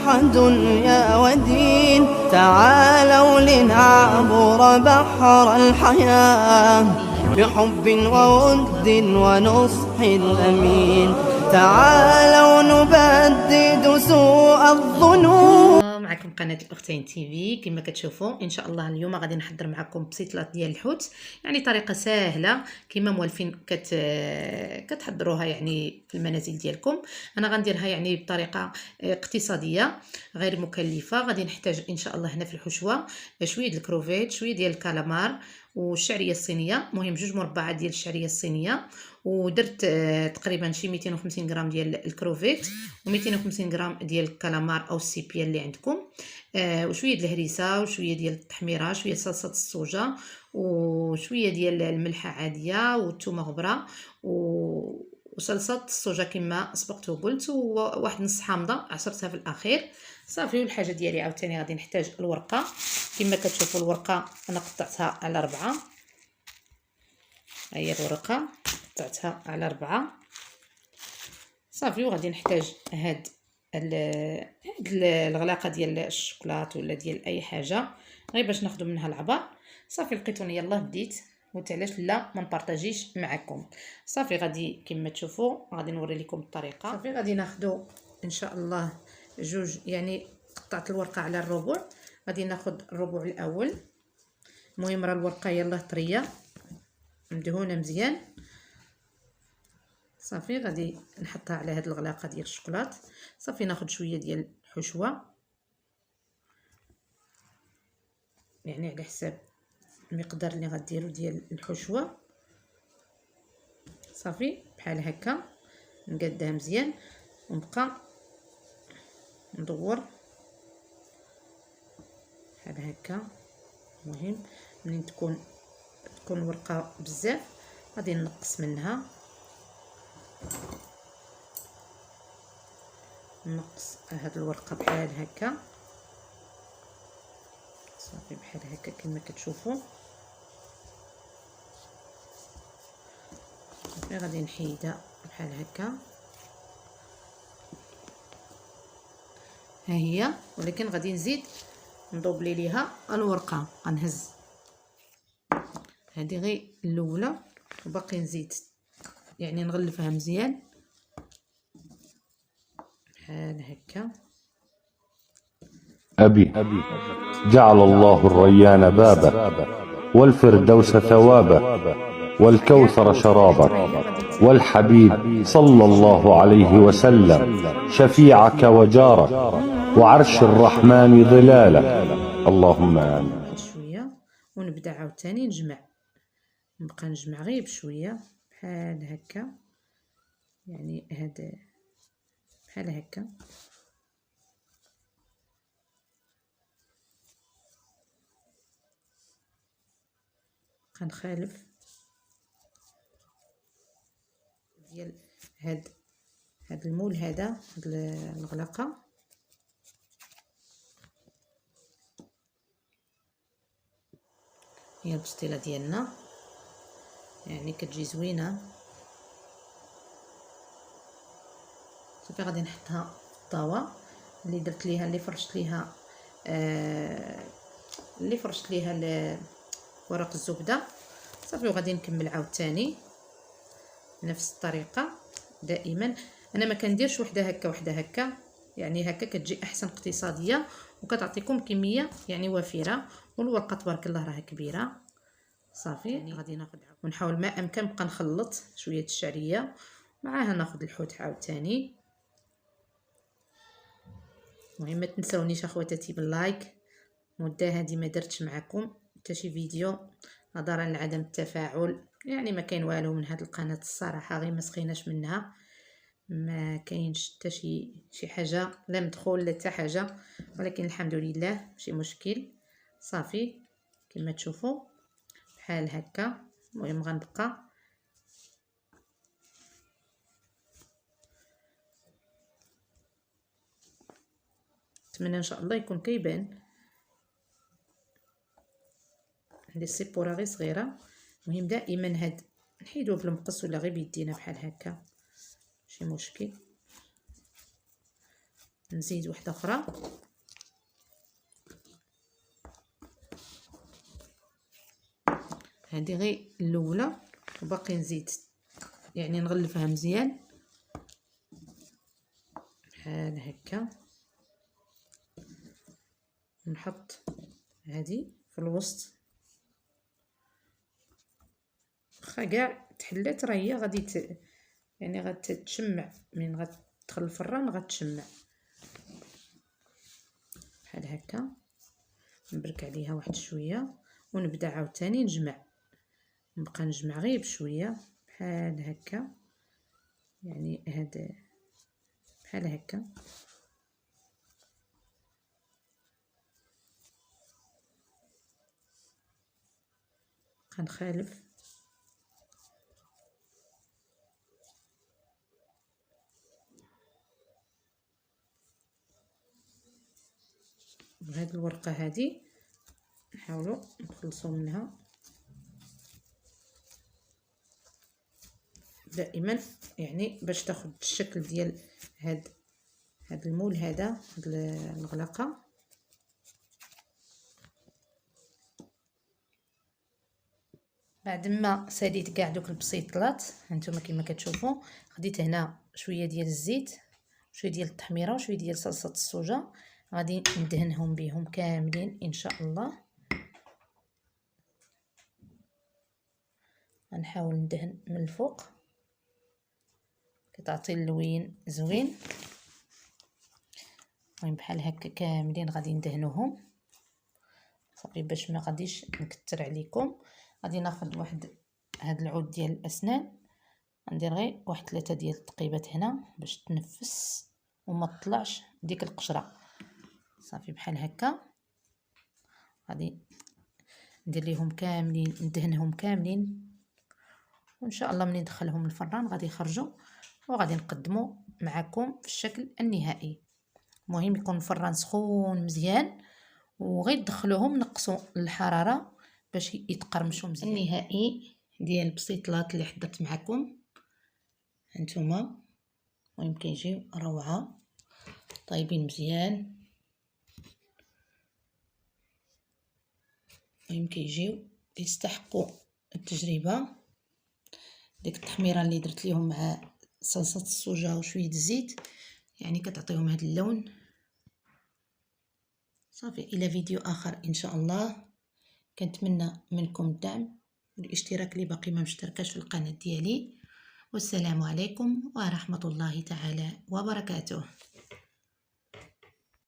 صباح دنيا ودين، تعالوا لنعبر بحر الحياة بحب وود ونصح الأمين، تعالوا نبدد سوء الظنون. معكم قناه الاختين تي في. كما كتشوفوا ان شاء الله اليوم غادي نحضر معكم بسيطلات ديال الحوت، يعني طريقه سهله كما موالفين كتحضروها يعني في المنازل ديالكم. انا غنديرها يعني بطريقه اقتصاديه غير مكلفه. غادي نحتاج ان شاء الله هنا في الحشوه شويه الكروفيت، شويه ديال الكالامار والشعريه الصينيه، مهم 2 مربعات ديال الشعريه الصينيه، ودرت تقريبا شي 250 غرام ديال الكروفيت و250 غرام ديال الكالامار او السيبيا اللي عندكم، وشويه ديال الهريسه وشويه ديال التحميره، شويه صلصه الصوجه وشويه ديال الملحه عاديه والثومه غبره وصلصه الصوجه كما سبقت وقلت، وواحد نص حامضه عصرتها في الاخير صافي. والحاجه ديالي عاوتاني غادي نحتاج الورقه. كما كتشوفوا الورقه انا قطعتها على 4، ها هي الورقه قطعتها على 4 صافي. وغادي نحتاج هاد الغلاقه ديال الشوكولات ولا ديال اي حاجه غير باش ناخذ منها العبار صافي. لقيتوني يلاه بديت، قلت علاش لا ما نبارطاجيش معكم صافي. غادي كما تشوفوا غادي نوري لكم الطريقه صافي. غادي ناخذ ان شاء الله جوج، يعني قطعت الورقه على الربع، غادي ناخذ الربع الاول. المهم راه الورقه يلاه طريه مدهونه مزيان صافي. غادي نحطها على هاد الغلاقه ديال الشوكولات صافي. ناخذ شويه ديال الحشوه يعني على حساب المقدار اللي غديروا ديال الحشوه صافي. بحال هكا نقادها مزيان ونبقى ندور بحال هكا. المهم منين تكون الورقه بزاف غادي نقص منها، نقص هاد الورقه بحال هكا صافي. بحال هكا كما كتشوفوا صافي. غادي نحيدها بحال هكا ها هي، ولكن غادي نزيد ندوبلي ليها الورقه. غنهز هذه غير الاولى وباقي نزيد يعني نغلفها مزيان بحال هكا. أبي جعل الله الريان بابا والفردوس ثوابا والكوثر شرابا والحبيب صلى الله عليه وسلم شفيعك وجارك وعرش الرحمن ظلالا. اللهم آمين. شويه ونبدا عاوتاني نبقى نجمع غير بشويه بحال هكا، يعني هذا بحال هكا كنخالف ديال هاد المول هذا، هاد الغلاقه هي البسطيله ديالنا، يعني كتجي زوينه صافي. غادي نحطها في الطاوه اللي درت ليها اللي فرشت ليها ورق الزبده صافي. وغادي نكمل عاوتاني نفس الطريقه. دائما انا ما كنديرش وحده هكا وحده هكا، يعني هكا كتجي احسن اقتصاديه وكتعطيكم كميه يعني وفيره، والورقه تبارك الله راه كبيره صافي. يعني غادي ناخذ ونحاول ما امكن نبقى نخلط شويه الشعريه معاها ناخذ الحوت عاوتاني. المهم ما تنساونيش اخواتاتي باللايك. مده هذه ما درتش معكم حتى شي فيديو نظرا لعدم التفاعل، يعني ما كاين والو من هذه القناه الصراحه، غير ما سخيناش منها، ما كاينش حتى شي حاجه لا مدخول لا حتى حاجه، ولكن الحمد لله ماشي مشكل صافي. كما تشوفوا بحال هكا. المهم غنبقى نتمنى ان شاء الله يكون كيبان عندي السيبوره غير صغيره. المهم دائما هاد نحيدوه بالمقص ولا غير بيدينا بحال هكا ماشي مشكل نزيد واحده اخرى. هذه غير الاولى، وباقي نزيد يعني نغلفها مزيان بحال هكا. نحط هذه في الوسط، واخا كاع تحلات راه هي غادي يعني غتتشمع من غتدخل الفران، غتشمع بحال هكا. نبرك عليها واحد شويه ونبدا عاوتاني نجمع، نبقى نجمع غير بشويه بحال هكا، يعني هذا بحال هكا. كنخالف بهاد الورقه هذه، نحاولوا نخلصوا منها دائما، يعني باش تاخذ الشكل ديال هاد المول هذا، هاد الغلاقه. بعد ما ساليت كاع دوك البسيطلات هانتوما كما كتشوفوا، خديت هنا شويه ديال الزيت، شويه ديال التحميره، وشويه ديال صلصه الصوجه، غادي ندهنهم بهم كاملين ان شاء الله. غنحاول ندهن من الفوق، كتعطي اللوين زوين. المهم بحال هكا كاملين غادي ندهنوهم صافي، باش ما غاديش نكثر عليكم. غادي ناخذ واحد هاد العود ديال الاسنان، ندير غير واحد 3 ديال التقيبات هنا باش تنفس وما تطلعش ديك القشره صافي. بحال هكا غادي ندير ليهم كاملين، ندهنهم كاملين، وان شاء الله ملي ندخلهم الفران غادي يخرجوا وغادي نقدموا معكم في الشكل النهائي. المهم يكون الفران سخون مزيان، وغير تدخلوهم نقصوا الحراره باش يتقرمشوا مزيان. النهائي ديال البسيطلات اللي حضرت معكم هانتوما، المهم كيجيو روعه طايبين مزيان. المهم كيجيو يستحقوا التجربه. ديك التحميره اللي درت ليهم مع صلصه الصوجه وشويه الزيت يعني كتعطيهم هذا اللون صافي. الى فيديو اخر ان شاء الله. كنتمنى منكم الدعم والاشتراك اللي باقي ما مشتركاش في القناه ديالي. والسلام عليكم ورحمه الله تعالى وبركاته.